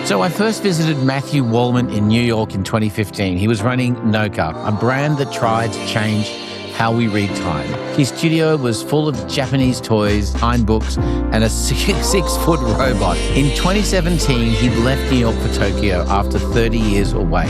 So I first visited Matthew Waldman in New York in 2015. He was running Nooka, a brand that tried to change how we read time. His studio was full of Japanese toys, 9 books, and a 6-foot robot. In 2017, he left New York for Tokyo after 30 years away.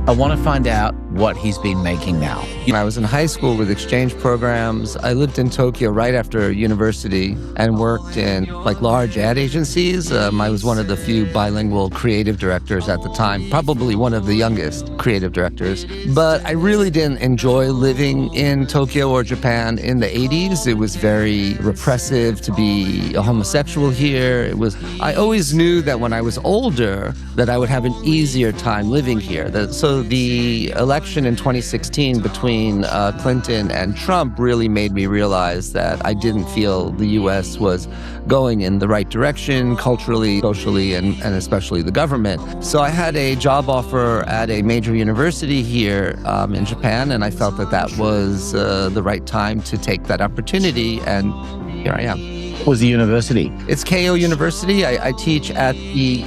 I want to find out what he's been making now. When I was in high school with exchange programs, I lived in Tokyo right after university and worked in large ad agencies. I was one of the few bilingual creative directors at the time, probably one of the youngest creative directors. But I really didn't enjoy living in Tokyo or Japan in the 80s. It was very repressive to be a homosexual here. I always knew that when I was older that I would have an easier time living here. So the election in 2016 between Clinton and Trump really made me realize that I didn't feel the U.S. was going in the right direction culturally, socially, and especially the government. So I had a job offer at a major university here in Japan, and I felt that was the right time to take that opportunity, and here I am. What was the university? It's Keio University. I teach at the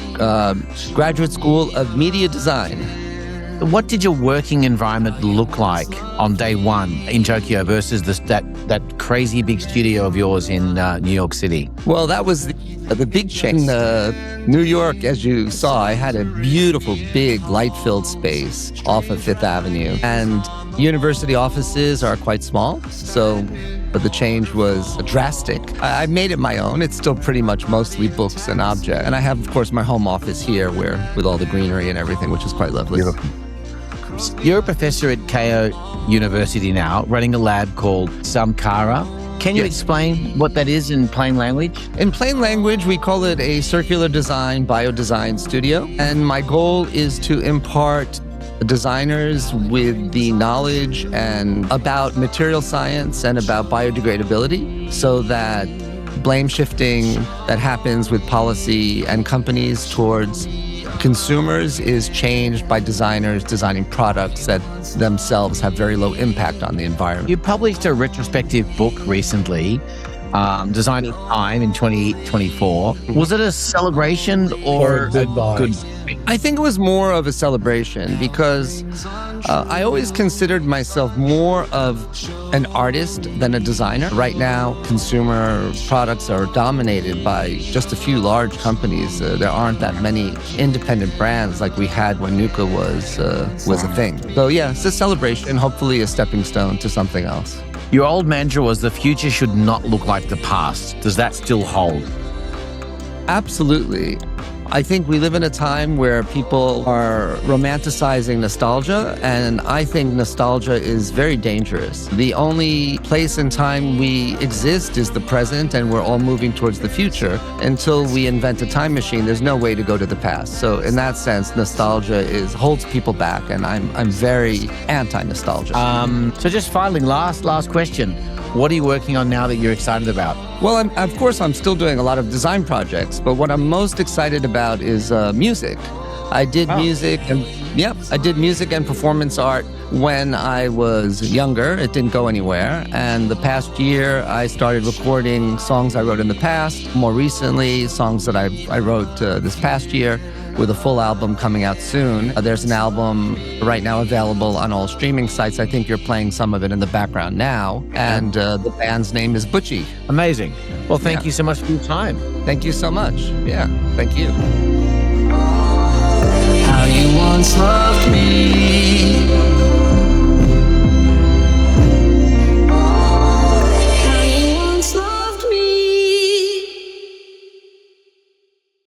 Graduate School of Media Design. What did your working environment look like on day one in Tokyo versus that crazy big studio of yours in New York City? Well, that was the big change. In New York, as you saw, I had a beautiful, big, light-filled space off of Fifth Avenue. And university offices are quite small, but the change was drastic. I made it my own. It's still pretty much mostly books and objects. And I have, of course, my home office here with all the greenery and everything, which is quite lovely. Beautiful. You're a professor at Keio University now, running a lab called Samkara. Can you explain what that is in plain language? In plain language, we call it a circular design, biodesign studio. And my goal is to impart designers with the knowledge and about material science and about biodegradability so that blame shifting that happens with policy and companies towards consumers is changed by designers designing products that themselves have very low impact on the environment. You published a retrospective book recently, Designing Time in 2024. Was it a celebration or a good thing? I think it was more of a celebration because I always considered myself more of an artist than a designer. Right now, consumer products are dominated by just a few large companies. There aren't that many independent brands like we had when Nooka was a thing. So yeah, it's a celebration, hopefully a stepping stone to something else. Your old mantra was the future should not look like the past. Does that still hold? Absolutely. I think we live in a time where people are romanticizing nostalgia, and I think nostalgia is very dangerous. The only place and time we exist is the present, and we're all moving towards the future. Until we invent a time machine, there's no way to go to the past. So in that sense, nostalgia holds people back, and I'm very anti-nostalgia. So just finally, last question. What are you working on now that you're excited about? Well, of course, I'm still doing a lot of design projects, but what I'm most excited about is music. I did music and performance art when I was younger. It didn't go anywhere. And the past year, I started recording songs I wrote in the past. More recently, songs that I wrote this past year, with a full album coming out soon. There's an album right now available on all streaming sites. I think you're playing some of it in the background now. And the band's name is Butchie. Amazing. Well, thank you so much for your time. Thank you so much. Yeah, thank you. How you once loved